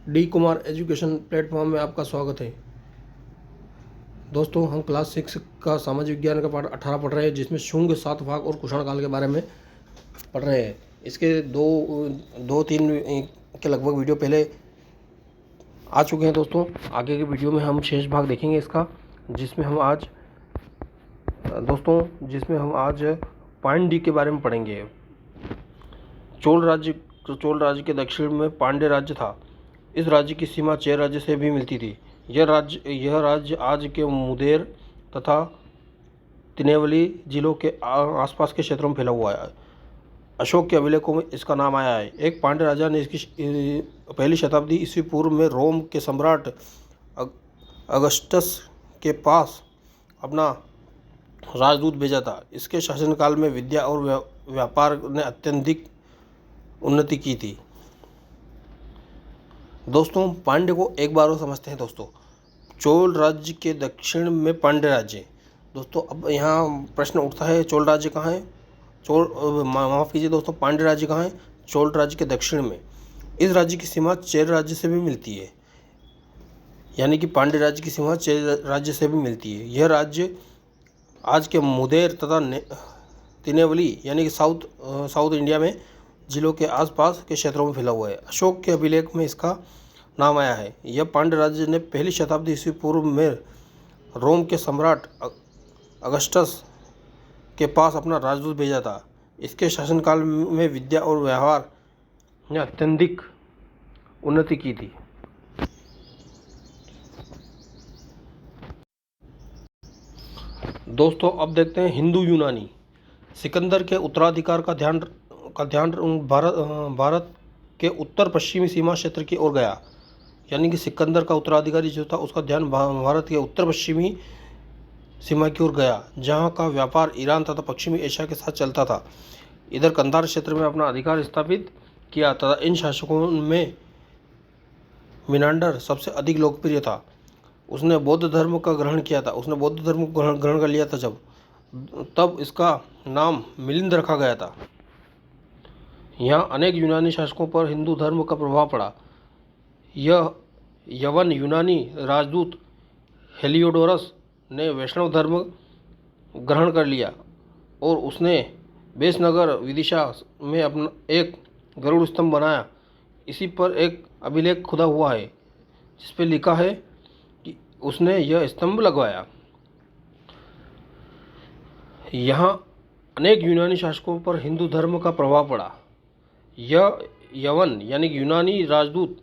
D Kumar education platform में आपका स्वागत है। दोस्तों, हम क्लास 6 का सामाजिक विज्ञान का पाठ 18 पढ़ रहे हैं, जिसमें शुंग, सातवाहन और कुषाण काल के बारे में पढ़ रहे हैं। इसके दो तीन के लगभग वीडियो पहले आ चुके हैं। दोस्तों, आगे के वीडियो में हम शेष भाग देखेंगे इसका, जिसमें हम आज पांड्य के बारे में पढ़ेंगे। चोल राज्य के दक्षिण में पांड्य राज्य था। इस राज्य की सीमा चेर राज्य से भी मिलती थी। यह राज्य आज के मुदेर तथा तिनेवली जिलों के आसपास के क्षेत्रों में फैला हुआ है। अशोक के अभिलेखों में इसका नाम आया है। एक पांड्य राजा ने इसकी पहली शताब्दी ईस्वी पूर्व में रोम के सम्राट अगस्टस के पास अपना राजदूत भेजा था। इसके शासनकाल में विद्या और व्यापार ने अत्यधिक उन्नति की थी। दोस्तों, पांड्य को एक बार और समझते हैं। दोस्तों, चोल राज्य के दक्षिण में पांड्य राज्य। दोस्तों, अब यहाँ प्रश्न उठता है, चोल राज्य कहाँ है? माफ़ कीजिए दोस्तों, पांड्य राज्य कहाँ है? चोल राज्य के दक्षिण में। इस राज्य की सीमा चेर राज्य से भी मिलती है, यानी कि पांड्य राज्य की सीमा चेर राज्य से भी मिलती है। यह राज्य आज के मुदेर तथा तिनेवली यानी कि साउथ इंडिया में जिलों के आसपास के क्षेत्रों में फैला हुआ है। अशोक के अभिलेख में इसका नाम आया है। यह पांड्य राज्य ने पहली शताब्दी ईस्वी पूर्व में रोम के सम्राट अगस्टस के पास अपना राजदूत भेजा था। इसके शासनकाल में विद्या और व्यवहार ने अत्यधिक उन्नति की थी। दोस्तों, अब देखते हैं हिंदू यूनानी। सिकंदर के उत्तराधिकार का ध्यान भारत के उत्तर पश्चिमी सीमा क्षेत्र की ओर गया, यानी कि सिकंदर का उत्तराधिकारी जो था उसका ध्यान भारत के उत्तर पश्चिमी सीमा की ओर गया, जहां का व्यापार ईरान तथा पश्चिमी एशिया के साथ चलता था। इधर कंधार क्षेत्र में अपना अधिकार स्थापित किया तथा इन शासकों में मिनांडर सबसे अधिक लोकप्रिय था। उसने बौद्ध धर्म का ग्रहण किया था। उसने बौद्ध धर्म को ग्रहण कर लिया था तब इसका नाम मिलिंद रखा गया था। यहाँ अनेक यूनानी शासकों पर हिंदू धर्म का प्रभाव पड़ा। यह यवन यूनानी राजदूत हेलियोडोरस ने वैष्णव धर्म ग्रहण कर लिया और उसने बेसनगर विदिशा में अपना एक गरुड़ स्तंभ बनाया। इसी पर एक अभिलेख खुदा हुआ है, जिस पर लिखा है कि उसने यह स्तंभ लगवाया। यहाँ अनेक यूनानी शासकों पर हिंदू धर्म का प्रभाव पड़ा। यह यवन यानी यूनानी राजदूत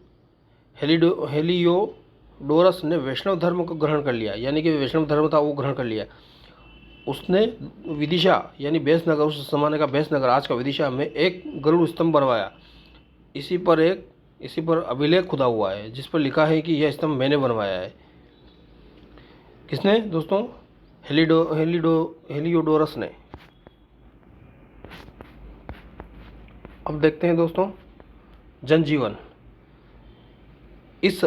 हेलियोडोरस ने वैष्णव धर्म को ग्रहण कर लिया, यानी कि वैष्णव धर्म था वो ग्रहण कर लिया। उसने विदिशा यानी बेसनगर, उस जमाने का बेसनगर आज का विदिशा में एक गरुड़ स्तंभ बनवाया। इसी पर अभिलेख खुदा हुआ है, जिस पर लिखा है कि यह स्तंभ मैंने बनवाया है। किसने दोस्तों? हेलियोडोरस ने। अब देखते हैं दोस्तों जनजीवन। इस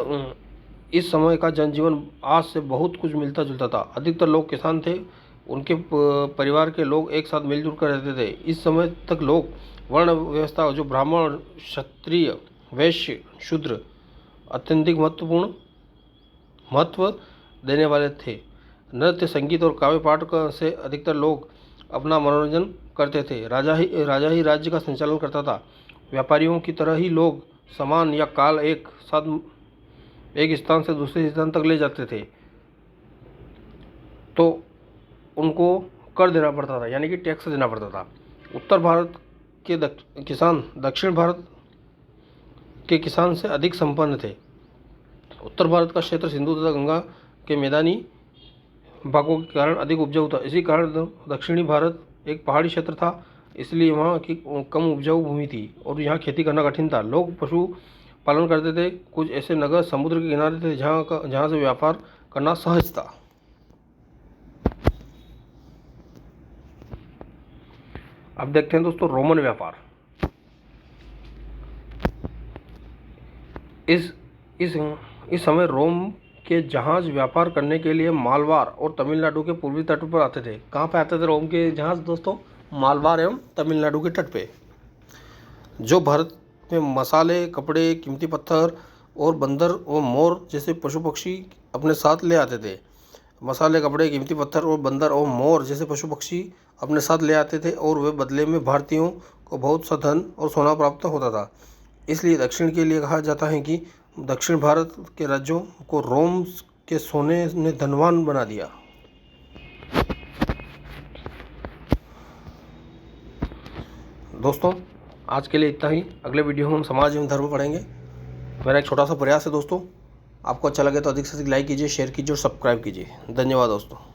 समय का जनजीवन आज से बहुत कुछ मिलता जुलता था। अधिकतर लोग किसान थे। उनके परिवार के लोग एक साथ मिलजुल कर रहते थे। इस समय तक लोग वर्ण व्यवस्था, जो ब्राह्मण, क्षत्रिय, वैश्य, शूद्र, अत्यधिक महत्व देने वाले थे। नृत्य, संगीत और काव्य पाठ से अधिकतर लोग अपना मनोरंजन करते थे। राजा ही राज्य का संचालन करता था। व्यापारियों की तरह ही लोग सामान या काल एक साथ एक स्थान से दूसरे स्थान तक ले जाते थे, तो उनको कर देना पड़ता था, यानी कि टैक्स देना पड़ता था। उत्तर भारत के किसान दक्षिण भारत के किसान से अधिक संपन्न थे। उत्तर भारत का क्षेत्र सिंधु तथा गंगा के मैदानी भागों के कारण अधिक उपजाऊ था। इसी कारण दक्षिणी भारत एक पहाड़ी क्षेत्र था, इसलिए वहाँ की कम उपजाऊ भूमि थी और यहाँ खेती करना कठिन था। लोग पशु पालन करते थे। कुछ ऐसे नगर समुद्र के किनारे थे जहाँ से व्यापार करना सहज था। अब देखते हैं दोस्तों रोमन व्यापार। इस समय रोम के जहाज व्यापार करने के लिए मालवार और तमिलनाडु के पूर्वी तट पर आते थे। कहाँ पे आते थे रोम के जहाज दोस्तों? मालवार एवं तमिलनाडु के तट पे। जो भारत में मसाले, कपड़े, कीमती पत्थर और बंदर और मोर जैसे पशु पक्षी अपने साथ ले आते थे। मसाले, कपड़े, कीमती पत्थर और बंदर और मोर जैसे पशु पक्षी अपने साथ ले आते थे और वे बदले में भारतीयों को बहुत सा धन और सोना प्राप्त होता था। इसलिए दक्षिण के लिए कहा जाता है कि दक्षिण भारत के राज्यों को रोम के सोने ने धनवान बना दिया। दोस्तों, आज के लिए इतना ही। अगले वीडियो में हम समाज एवं धर्म पढ़ेंगे। मेरा एक छोटा सा प्रयास है दोस्तों, आपको अच्छा लगे तो अधिक से अधिक लाइक कीजिए, शेयर कीजिए और सब्सक्राइब कीजिए। धन्यवाद दोस्तों।